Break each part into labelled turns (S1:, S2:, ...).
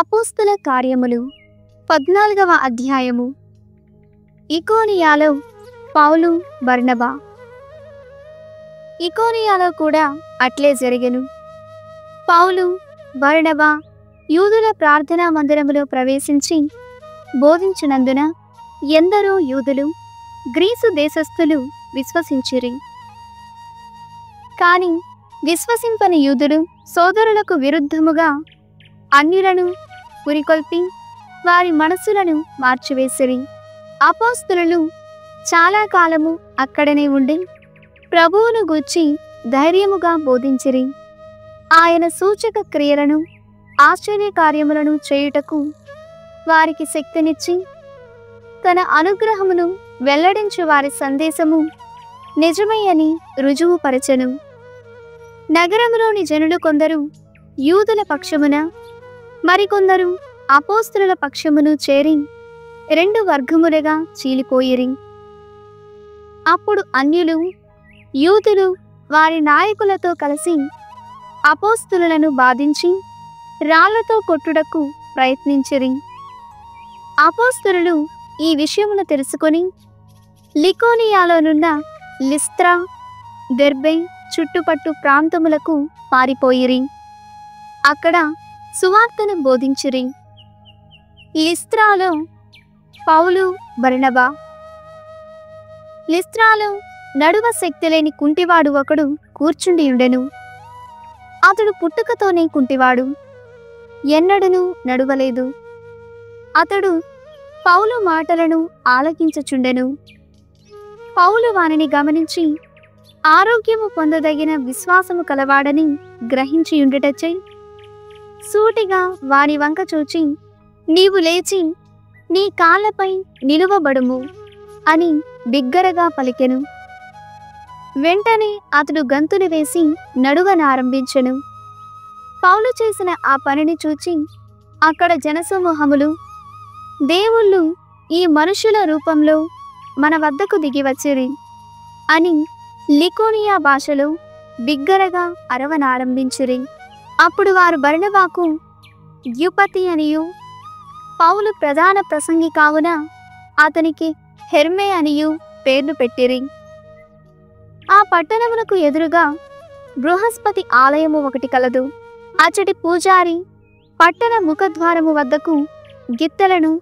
S1: అపోస్తల కార్యములు 14వ అధ్యాయము. ఇకోనియాలో పౌలు బర్నబా. ఇకోనియాలో కూడా అట్లే జరిగెను. పౌలు బర్నబా యూదుల ప్రార్థనా మందిరములో ప్రవేశించి బోధించినందున ఎందరో యూదులు గ్రీసు దేశస్థులు విశ్వసించిరి. కాని విశ్వసింపని యూదులు సోదరులకు విరుద్ధముగా అన్యులను పురికొల్పి వారి మనస్సులను మార్చివేసిరి. అపోస్తలులు చాలా కాలము అక్కడనే ఉండి ప్రభువును గూర్చి ధైర్యముగా బోధించిరి. ఆయన సూచక క్రియలను ఆశ్చర్య కార్యములను చేయుటకు వారికి శక్తినిచ్చి తన అనుగ్రహమును వెల్లడించు వారి సందేశము నిజమయ్యని రుజువుపరచెను. నగరములోని జనులు కొందరు యూదుల పక్షమున మరికొందరు అపోస్తలుల పక్షమును చేరి 2 వర్గములుగా చీలిపోయిరి. అప్పుడు అన్యులు యూదులు వారి నాయకులతో కలిసి అపోస్తలులను బాధించి రాళ్లతో కొట్టుటకు ప్రయత్నించిరి. అపోస్తలులు ఈ విషయమును తెలుసుకొని లికోనియాలోనున్న లిస్త్రా, దెర్బే చుట్టుపట్టు ప్రాంతములకు పారిపోయిరి. అక్కడ సువార్తను బోధించిరి. లిస్త్రాలో పౌలు బర్నబా. లిస్త్రాలో నడువ శక్తి లేని కుంటివాడు ఒకడు కూర్చుండి ఉండెను. అతడు పుట్టుకతోనే కుంటివాడు, ఎన్నడూ నడువలేదు. అతడు పౌలు మాటలను ఆలకించుచుండెను. పౌలు వానిని గమనించి ఆరోగ్యము పొందదగిన విశ్వాసము కలవాడని గ్రహించియుండుటచే సూటిగా వాని వంక చూచి, నీవు లేచి నీ కాళ్ళపై నిలువబడుము అని బిగ్గరగా పలికెను. వెంటనే అతడు గంతులు వేసి నడువనారంభించెను. పౌలు చేసిన ఆ పనిని చూచి అక్కడ జనసమూహములు, దేవుళ్ళు ఈ మనుషుల రూపంలో మన వద్దకు దిగివచ్చిరి అని లికోనియా భాషలో బిగ్గరగా అరవనారంభించిరి. అప్పుడు వారు బర్నబాకు ద్యుపతి అనియు, పౌలు ప్రధాన ప్రసంగి కావున అతనికి హెర్మే అనియు పేర్లు పెట్టిరి. ఆ పట్టణమునకు ఎదురుగా బృహస్పతి ఆలయము ఒకటి కలదు. అచ్చటి పూజారి పట్టణ ముఖద్వారము వద్దకు గిత్తలను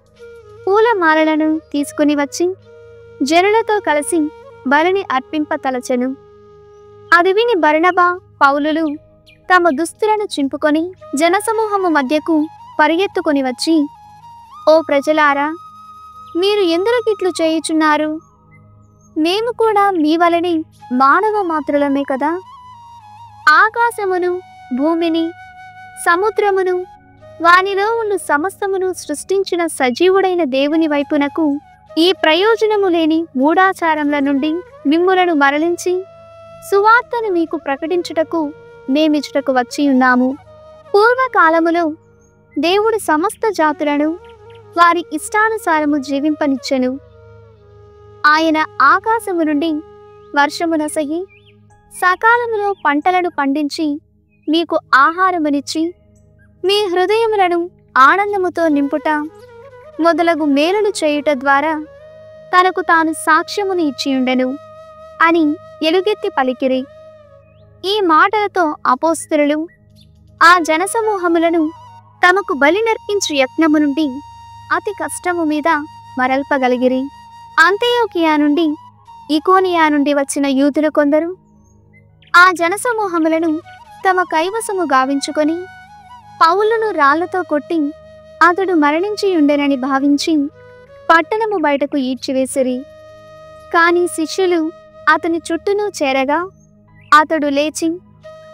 S1: పూలమాలలను తీసుకుని వచ్చి జనులతో కలిసి బలిని అర్పింపతలచెను. అది విని బర్నబా పౌలులు తమ దుస్తులను చింపుకొని జనసమూహము మధ్యకు పరిగెత్తుకొని వచ్చి, ఓ ప్రజలారా, మీరు ఎందుకిట్లు చేయుచున్నారు? మేము కూడా మీ వలెని మానవ మాత్రులమే కదా. ఆకాశమును, భూమిని, సముద్రమును, వానిలో ఉన్న సమస్తమును సృష్టించిన సజీవుడైన దేవుని వైపునకు ఈ ప్రయోజనము లేని మూఢాచారముల నుండి మిమ్ములను మరలించి సువార్తను మీకు ప్రకటించుటకు మేమిచ్చుటకు వచ్చి ఉన్నాము. పూర్వకాలములో దేవుడు సమస్త జాతులను వారి ఇష్టానుసారము జీవింపనిచ్చెను. ఆయన ఆకాశము నుండి వర్షమునసగి సకాలములో పంటలను పండించి మీకు ఆహారమునిచ్చి మీ హృదయములను ఆనందముతో నింపుట మొదలగు మేలులు చేయుట ద్వారా తనకు తాను సాక్ష్యమును ఇచ్చియుండెను అని ఎలుగెత్తి పలికిరి. ఈ మాటలతో అపోస్తలులు ఆ జనసమూహములను తమకు బలి నర్పించు యత్నము నుండి అతి కష్టము మీద మరల్పగలిగిరి. అంతియోకియా నుండి, ఇకోనియా నుండి వచ్చిన యూదులు కొందరు ఆ జనసమూహములను తమ కైవసము గావించుకొని పౌలును రాళ్లతో కొట్టి అతడు మరణించి ఉండెనని భావించి పట్టణము బయటకు ఈడ్చివేసిరి. కాని శిష్యులు అతని చుట్టూను చేరగా అతడు లేచి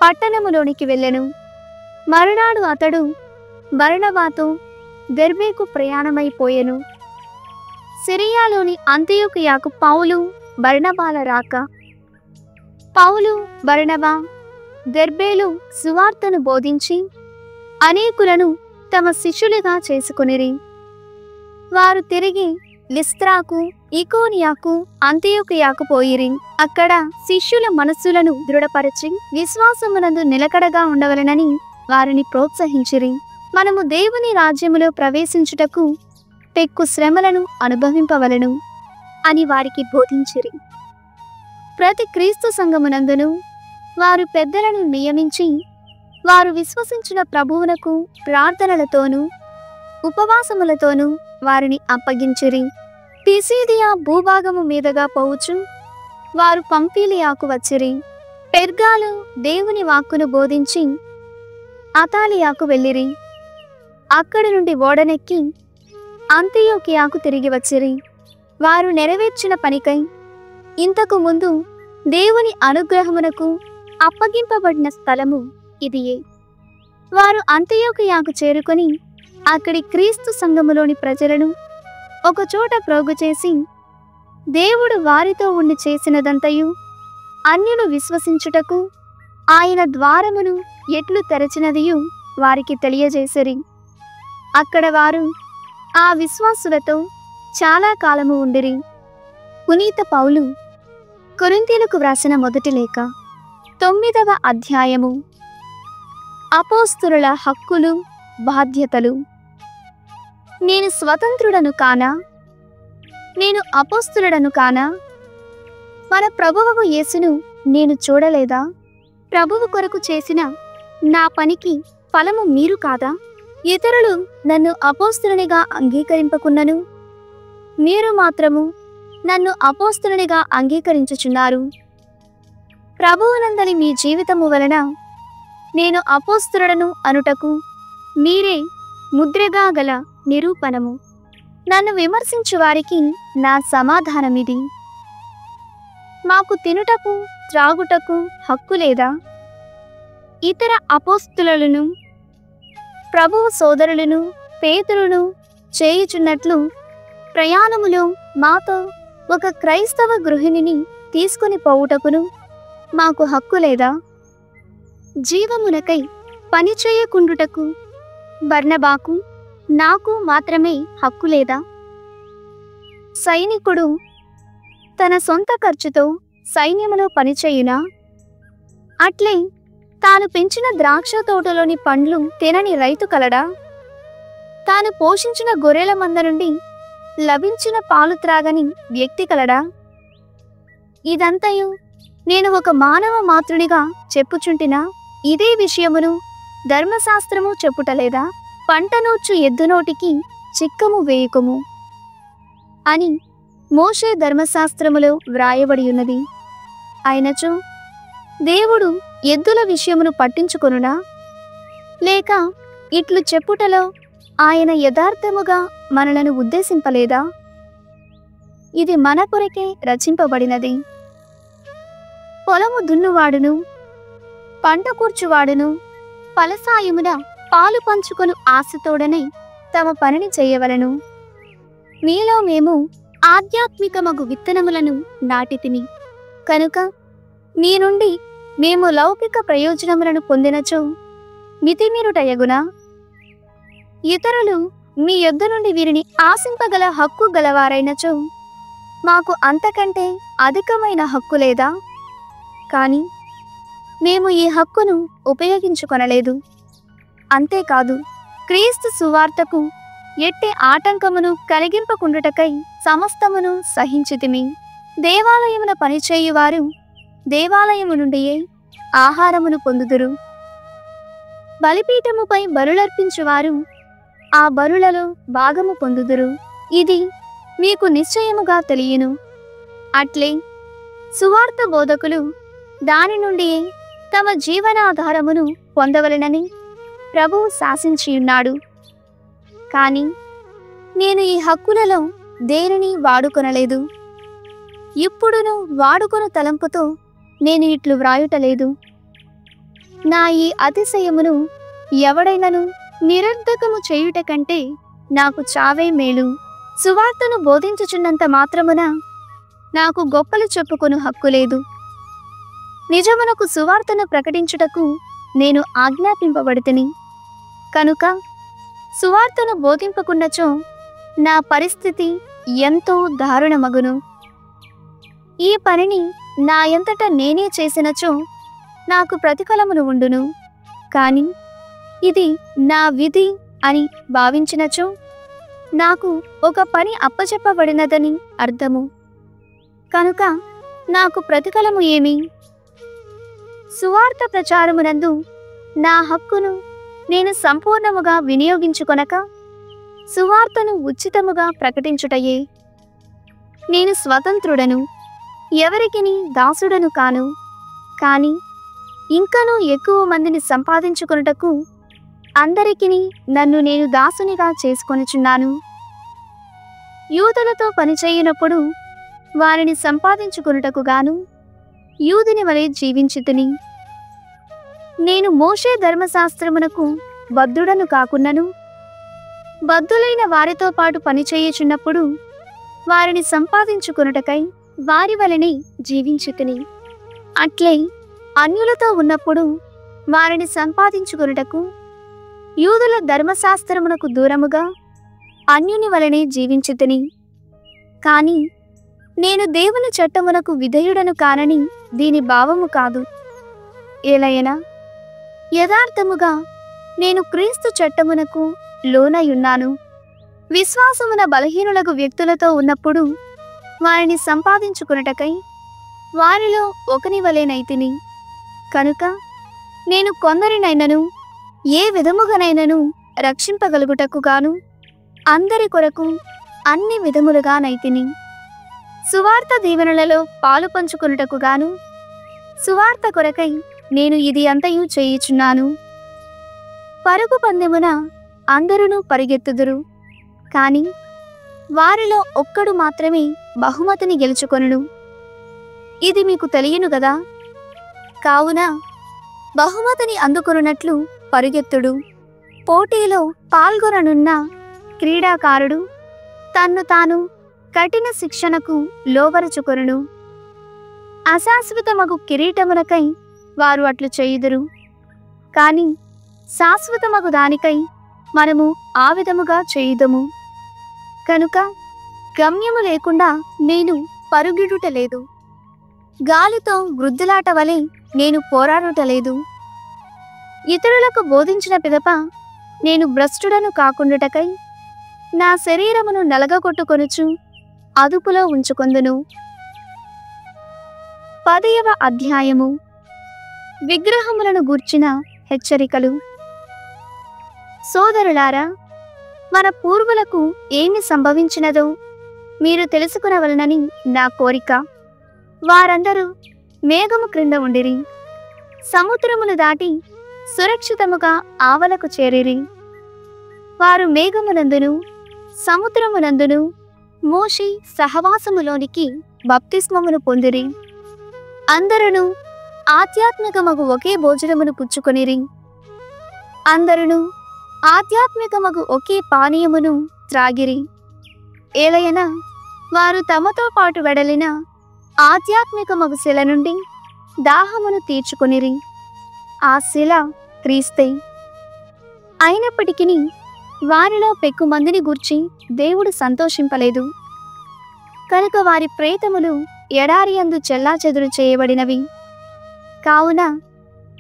S1: పట్టణములోనికి వెళ్ళెను. మరునాడు అతడు బర్నబాతో దెర్బేకు ప్రయాణమైపోయెను. సిరియాలోని అంతియోకియాకు పౌలు బర్నబాల రాక. పౌలు బర్నబా దెర్బేలు సువార్తను బోధించి అనేకులను తమ శిష్యులుగా చేసుకొనిరి. వారు తిరిగి లిస్త్రాకు, ఇకోనియాకు, అంతియోకియాకు పోయిరి. అక్కడ శిష్యుల మనస్సులను దృఢపరచి విశ్వాసమునందు నిలకడగా ఉండవలెనని వారిని ప్రోత్సహించిరి. మనము దేవుని రాజ్యములో ప్రవేశించుటకు పెక్కు శ్రమలను అనుభవింపవలను అని వారికి బోధించిరి. ప్రతి క్రీస్తు సంఘమునందును వారు పెద్దలను నియమించి వారు విశ్వసించిన ప్రభువునకు ప్రార్థనలతోనూ ఉపవాసములతోనూ వారిని అప్పగించిరి. పిసీదియా భూభాగము మీదుగా పోవచ్చు వారు పంఫీలియాకు వచ్చిరి. పెర్గాలు దేవుని వాక్కును బోధించి అతాలియాకు వెళ్ళిరి. అక్కడి నుండి ఓడనెక్కి అంతియోకియాకు తిరిగి వచ్చిరి. వారు నెరవేర్చిన పనికై ఇంతకు ముందు దేవుని అనుగ్రహమునకు అప్పగింపబడిన స్థలము ఇదియే. వారు అంతియోకియాకు చేరుకొని అక్కడి క్రీస్తు సంఘములోని ప్రజలను ఒకచోట ప్రోగు చేసి దేవుడు వారితో ఉండి చేసినదంతయు అన్యులు విశ్వసించుటకు ఆయన ద్వారమును ఎట్లు తెరచినదియు వారికి తెలియజేసిరి. అక్కడ వారు ఆ విశ్వాసులతో చాలా కాలము ఉండిరి. పునీత పౌలు కొరింథీయులకు వ్రాసిన మొదటి లేఖ 9వ అధ్యాయము. అపోస్తలుల హక్కులు బాధ్యతలు. నేను స్వతంత్రుడను కానా? నేను అపోస్తలుడను కానా? మన ప్రభువు యేసును నేను చూడలేదా? ప్రభువు కొరకు చేసిన నా పనికి ఫలము మీరు కాదా? ఇతరులు నన్ను అపోస్తలునిగా అంగీకరింపకున్నను మీరు మాత్రము నన్ను అపోస్తలునిగా అంగీకరించుచున్నారు. ప్రభువునందలి మీ జీవితము వలన నేను అపోస్తలుడను అనుటకు మీరే ముద్రగా గల నిరూపణము. నన్ను విమర్శించు వారికి నా సమాధానమిది. మాకు తినుటకు త్రాగుటకు హక్కు లేదా? ఇతర అపోస్తలులను ప్రభువు సోదరులను పేతురును చేయుచున్నట్లు ప్రయాణములో మాతో ఒక క్రైస్తవ గృహిణిని తీసుకుని పోవుటకును మాకు హక్కు లేదా? జీవమునకై పని చేయకుండుటకు బర్నబాకు నాకు మాత్రమే హక్కు లేదా? సైనికుడు తన సొంత ఖర్చుతో సైన్యములో పనిచేయునా? అట్లే తాను పెంచిన ద్రాక్ష తోటలోని పండ్లు తినని రైతు కలడా? తాను పోషించిన గొర్రెల మంద నుండి లభించిన పాలు త్రాగని వ్యక్తి కలడా? ఇదంతయు నేను ఒక మానవ మాతృనిగా చెప్పుచుంటినా ఇదే విషయమును ధర్మశాస్త్రము చెప్పుటలేదా? పంటనూర్చు ఎద్దునోటికి చిక్కము వేయుకుము అని మోషే ధర్మశాస్త్రములో వ్రాయబడి ఉన్నది. అయినచో దేవుడు ఎద్దుల విషయమును పట్టించుకొనునా? లేక ఇట్లు చెప్పుటలో ఆయన యథార్థముగా మనలను ఉద్దేశింపలేదా? ఇది మన కొరకే రచింపబడినది. పొలము దున్నువాడును పంట కూర్చువాడును ఫలసాయమున పాలు పంచుకొను ఆశతోడనే తమ పనిని చేయవలను. మీలో మేము ఆధ్యాత్మికమగు విత్తనములను నాటితిమి కనుక మీ నుండి మేము లౌకిక ప్రయోజనములను పొందినచో మితిమీరుటయగునా? ఇతరులు మీ యొద్ద నుండి వీరిని ఆశింపగల హక్కు గలవారైనచో మాకు అంతకంటే అధికమైన హక్కు లేదా? కానీ మేము ఈ హక్కును ఉపయోగించుకొనలేదు. అంతేకాదు క్రీస్తు సువార్తకు ఎట్టి ఆటంకమును కలిగింపకుండుటకై సమస్తమును సహించితిమి. దేవాలయమున పనిచేయువారు దేవాలయము నుండియే ఆహారమును పొందుదురు. బలిపీఠముపై బలులర్పించువారు ఆ బలులలో భాగము పొందుదురు. ఇది మీకు నిశ్చయముగా తెలియను. అట్లే సువార్త బోధకులు దాని నుండి తమ జీవనాధారమును పొందవలెనని ప్రభువు శాసించియున్నాడు. కానీ నేను ఈ హక్కులలో దేనిని వాడుకొనలేదు. ఇప్పుడును వాడుకొను తలంపుతో నేను ఇట్లు వ్రాయుటలేదు. నా ఈ అతిశయమును ఎవడైనను నిరర్ధకము చేయుట కంటే నాకు చావే మేలు. సువార్తను బోధించుచున్నంత మాత్రమున నాకు గొప్పలు చెప్పుకొను హక్కు లేదు. నిజమునకు సువార్తను ప్రకటించుటకు నేను ఆజ్ఞాపింపబడితిని కనుక సువార్తను బోధింపకున్నచో నా పరిస్థితి ఎంతో దారుణమగును. ఈ పనిని నా యంతట నేనే చేసినచో నాకు ప్రతిఫలమును ఉండును. కానీ ఇది నా విధి అని భావించినచో నాకు ఒక పని అప్పచెప్పబడినదని అర్థము. కనుక నాకు ప్రతిఫలము ఏమి? సువార్త ప్రచారమునందు నా హక్కును నేను సంపూర్ణముగా వినియోగించుకొనక సువార్తను ఉచితముగా ప్రకటించుటయే. నేను స్వతంత్రుడను, ఎవరికిని దాసుడను కాను, కాని ఇంకనూ ఎక్కువ మందిని సంపాదించుకొనుటకు అందరికిని నన్ను నేను దాసునిగా చేసుకొనుచున్నాను. యూదులతో పనిచేయునప్పుడు వారిని సంపాదించుకొనుటకు గాను యూదుని వలె జీవించితిని. నేను మోషే ధర్మశాస్త్రమునకు బద్ధుడను కాకున్నను బద్ధులైన వారితో పాటు పనిచేయుచున్నప్పుడు వారిని సంపాదించుకొనుటకై వారి వలెనే జీవించితిని. అట్లే అన్యులతో ఉన్నప్పుడు వారిని సంపాదించుకొనుటకు యూదుల ధర్మశాస్త్రమునకు దూరముగా అన్యుని వలెనే జీవించితిని. కాని నేను దేవుని చట్టమునకు విధేయుడను కానని దీని భావము కాదు. ఏలయనా యథార్థముగా నేను క్రీస్తు చట్టమునకు లోనయున్నాను. విశ్వాసమున బలహీనులకు వ్యక్తులతో ఉన్నప్పుడు వారిని సంపాదించుకొనుటకై వారిలో ఒకని వలెనైతిని. కనుక నేను కొందరినైనను ఏ విధముగానైనను రక్షింపగలుగుటకు గాను అందరి కొరకు అన్ని విధములుగానైతిని. సువార్త దీవెనలలో పాలు పంచుకొనుటకు గాను సువార్త కొరకై నేను ఇది అంతయు చేయుచున్నాను. పరుగు పందెమున అందరూ పరిగెత్తుదురు, కాని వారిలో ఒక్కడు మాత్రమే బహుమతిని గెలుచుకొనును. ఇది మీకు తెలియను గదా. కావున బహుమతిని అందుకొనున్నట్లు పరుగెత్తుడు. పోటీలో పాల్గొననున్న క్రీడాకారుడు తన్ను తాను కఠిన శిక్షణకు లోబరుచుకొనును. అశాశ్వతమగు కిరీటమునకై వారు అట్లు చేయుదురు, కాని శాశ్వతమగు దానికై మనము ఆ విధముగా చేయుదము. కనుక గమ్యము లేకుండా నేను పరుగిడుటలేదు, గాలితో వృద్ధులాట వలె నేను పోరాడుటలేదు. ఇతరులకు బోధించిన పిదప నేను భ్రష్టుడను కాకుండుటకై నా శరీరమును నలగగొట్టుకొనుచు అదుపులో ఉంచుకొందును. 10వ అధ్యాయము. విగ్రహములను గూర్చిన హెచ్చరికలు. సోదరులారా, మన పూర్వులకు ఏమి సంభవించినదో మీరు తెలుసుకునవలనని నా కోరిక. వారందరూ మేఘము క్రింద ఉండిరి, సముద్రమును దాటి సురక్షితముగా ఆవలకు చేరిరి. వారు మేఘమునందును సముద్రమునందును మోషే సహవాసములోనికి బప్తిస్మమును పొందిరి. అందరూ ఆధ్యాత్మికమగు ఒకే భోజనమును పుచ్చుకొనిరి. అందరూ ఆధ్యాత్మికమగు ఒకే పానీయమును త్రాగిరి. ఏలయన వారు తమతో పాటు వెడలిన ఆధ్యాత్మికమగు శిల నుండి దాహమును తీర్చుకొనిరి. ఆ శిల క్రీస్తే. అయినప్పటికీ వారిలో పెక్కుమందిని గూర్చి దేవుడు సంతోషింపలేదు. కనుక వారి ప్రేతములు ఎడారియందు చెల్లాచెదురు చేయబడినవి. కావున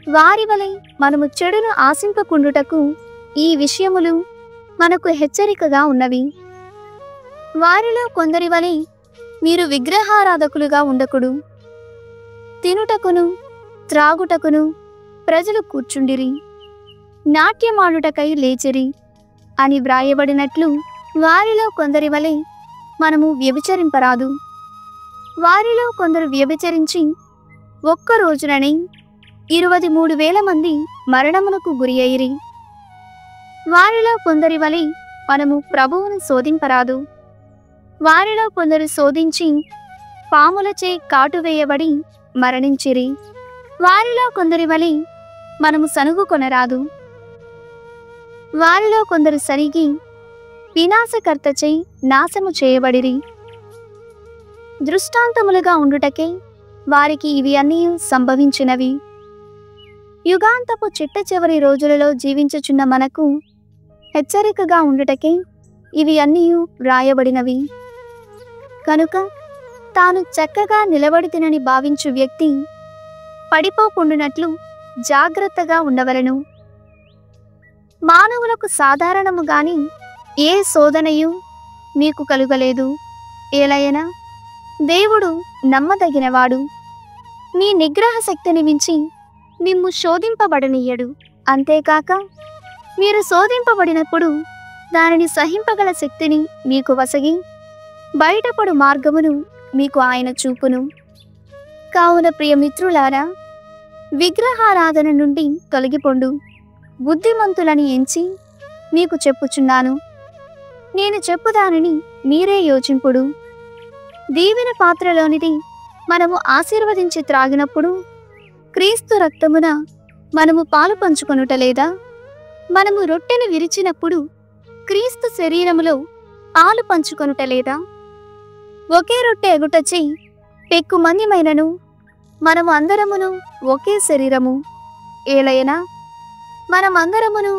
S1: వారి వలె మనము చెడును ఆశింపకుండుటకు ఈ విషయములు మనకు హెచ్చరికగా ఉన్నవి. వారిలో కొందరి వలె మీరు విగ్రహారాధకులుగా ఉండకుడు. తినుటకును త్రాగుటకును ప్రజలు కూర్చుండిరి, నాట్యమాడుటకై లేచిరి అని వ్రాయబడినట్లు వారిలో కొందరి వలె మనము వ్యభిచరింపరాదు. వారిలో కొందరు వ్యభిచరించి ఒక్క రోజుననే 23,000 మంది మరణమునకు గురి అయిరి. వారిలో కొందరి వలె మనము ప్రభువును శోధింపరాదు. వారిలో కొందరు శోధించి పాములచే కాటువేయబడి మరణించిరి. వారిలో కొందరి వలె మనము సనుగు కొనరాదు. వారిలో కొందరు సరిగి వినాశకర్తచే నాశము చేయబడిరి. దృష్టాంతములుగా ఉండుటకే వారికి ఇవి అన్నీ సంభవించినవి. యుగాంతపు చిట్ట చివరి రోజులలో జీవించుచున్న మనకు హెచ్చరికగా ఉండుటకే ఇవి అన్నీ వ్రాయబడినవి. కనుక తాను చక్కగా నిలబడితినని భావించు వ్యక్తి పడిపోకుండునట్లు జాగ్రత్తగా ఉండవలెను. మానవులకు సాధారణము గాని ఏ శోధనయు మీకు కలుగలేదు. ఏలయన దేవుడు నమ్మదగినవాడు. మీ నిగ్రహ శక్తిని మించి మిమ్ము శోధింపబడనీయడు. అంతేకాక మీరు శోధింపబడినప్పుడు దానిని సహింపగల శక్తిని మీకు వసగి బయటపడు మార్గమును మీకు ఆయన చూపును. కావున ప్రియమిత్రులారా, విగ్రహారాధన నుండి తొలగిపొండు. బుద్ధిమంతులని ఎంచి మీకు చెప్పుచున్నాను. నేను చెప్పుదానిని మీరే యోచింపుడు. దీవెన పాత్రలోనిది మనము ఆశీర్వదించి త్రాగినప్పుడు క్రీస్తు రక్తమున మనము పాలు పంచుకొనుటలేదా? మనము రొట్టెను విరిచినప్పుడు క్రీస్తు శరీరములో పాలు పంచుకొనుటలేదా? ఒకే రొట్టె ఎగుటచే పెక్కుమందిమైనను మనము అందరమును ఒకే శరీరము. ఏలైనా మనమందరమును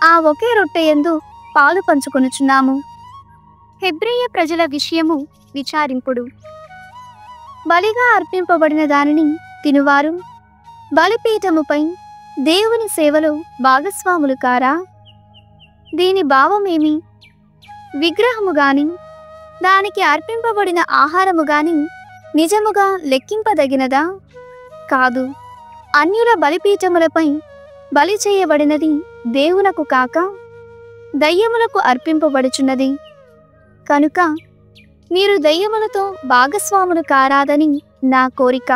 S1: ఆ ఒకే రొట్టె యందు పాలు పంచుకొనుచున్నాము. హెబ్రీయ ప్రజల విషయము విచారింపుడు. బలిగా అర్పింపబడిన దానిని తినువారు బలిపీఠముపై దేవుని సేవలో భాగస్వాములు కారా? దీని భావమేమి? విగ్రహము గాని దానికి అర్పింపబడిన ఆహారము గాని నిజముగా లెక్కింపదగినదా? కాదు. అన్యుల బలిపీఠములపై బలి చేయబడినది దేవునకు కాక దయ్యములకు అర్పింపబడుచున్నది. కనుక మీరు దయ్యములతో భాగస్వాములు కారాదని నా కోరిక.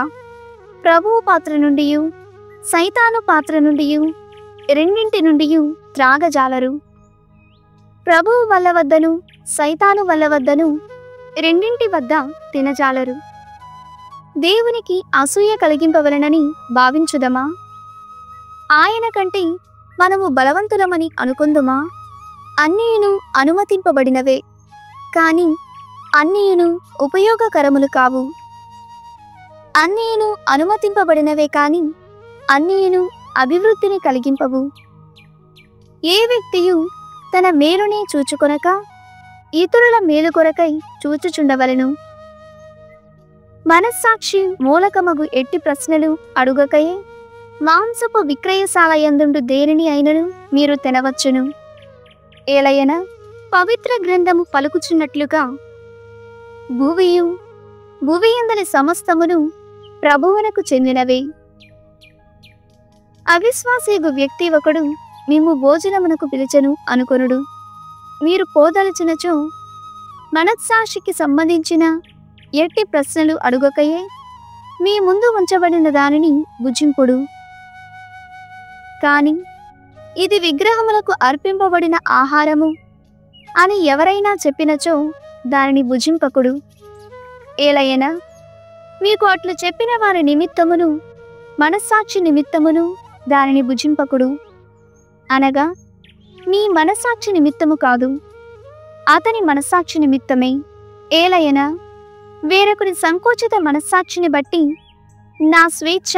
S1: ప్రభువు పాత్ర నుండి సైతాను పాత్ర నుండి రెండింటి నుండి త్రాగజాలరు. ప్రభువు వల్ల వద్దను సైతాను వల్ల వద్దను రెండింటి వద్ద తినజాలరు. దేవునికి అసూయ కలిగింపవలనని భావించుదమా? ఆయన కంటే మనము బలవంతులమని అనుకుందుమా? అన్నీయును అనుమతింపబడినవే, కాని అన్నీయును ఉపయోగకరములు కావు. అన్నీయును అనుమతింపబడినవే కాని అన్నీయును అభివృద్ధిని కలిగింపవు. ఏ వ్యక్తియు తన మేలునే చూచుకొనక ఇతరుల మేలు కొరకై చూచుచుండవలెను. మనస్సాక్షి మూలకమగు ఎట్టి ప్రశ్నలు అడుగకయే మాంసపు విక్రయశాలయందుండు దేనిని అయినను మీరు తినవచ్చును. ఏలయన పవిత్ర గ్రంథము పలుకుచున్నట్లుగా భూమియు భూమియందలి సమస్తమును ప్రభువునకు చెందినవే. అవిశ్వాసిగు వ్యక్తి ఒకడు మేము భోజనమునకు పిలిచెను అనుకొనుడు. మీరు పోదలుచునచో మనస్సాక్షికి సంబంధించిన ఎట్టి ప్రశ్నలు అడుగకయే మీ ముందు ఉంచబడిన దానిని భుజింపుడు. కాని ఇది విగ్రహములకు అర్పింపబడిన ఆహారము అని ఎవరైనా చెప్పినచో దానిని భుజింపకుడు. ఏలయనా మీకు అట్లు చెప్పిన వారి నిమిత్తమును మనస్సాక్షి నిమిత్తమును దానిని భుజింపకుడు. అనగా నీ మనస్సాక్షి నిమిత్తము కాదు, అతని మనస్సాక్షి నిమిత్తమే. ఏలయనా వేరొకరి సంకోచిత మనస్సాక్షిని బట్టి నా స్వేచ్ఛ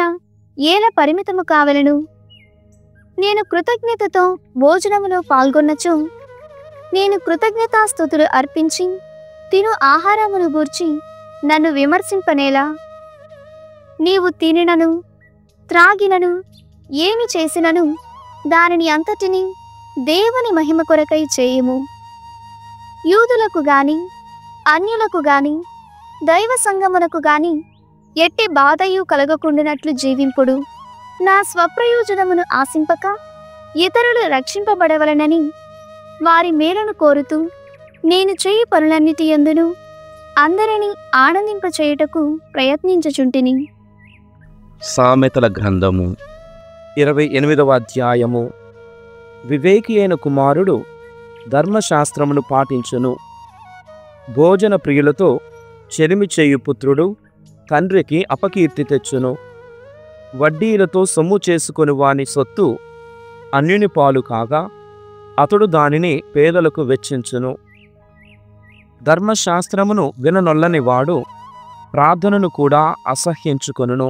S1: ఏల పరిమితము కావలను. నేను కృతజ్ఞతతో భోజనములో పాల్గొన్నచో నేను కృతజ్ఞతాస్తుతులు అర్పించి తిను ఆహారమును గూర్చి నన్ను విమర్శింపనేలా? నీవు తినినను త్రాగినను ఏమి చేసినను దానిని అంతటిని దేవుని మహిమ కొరకై చేయుము. యూదులకు గాని అన్యులకు గాని దైవ సంగమునకు గాని ఎట్టి బాధయు కలగకుండినట్లు జీవింపుడు. నా స్వప్రయోజనమును ఆశింపక ఇతరులు రక్షింపబడవలనని వారి మేలును కోరుతూ నేను చేయు పనులన్నిటి యందును అందరినీ ఆనందింపచేయుటకు ప్రయత్నించుచుంటిని.
S2: సామెతల గ్రంథము 28వ అధ్యాయము. వివేకి అయిన కుమారుడు ధర్మశాస్త్రమును పాటించును. భోజన ప్రియులతో చెలిమి చేయు పుత్రుడు తండ్రికి అపకీర్తి తెచ్చును. వడ్డీలతో సొమ్ము చేసుకొని వాని సొత్తు అన్యుని పాలు కాగా అతడు దానిని పేదలకు వెచ్చించును. ధర్మశాస్త్రమును విననొల్లని వాడు ప్రార్థనను కూడా అసహ్యించుకొనును.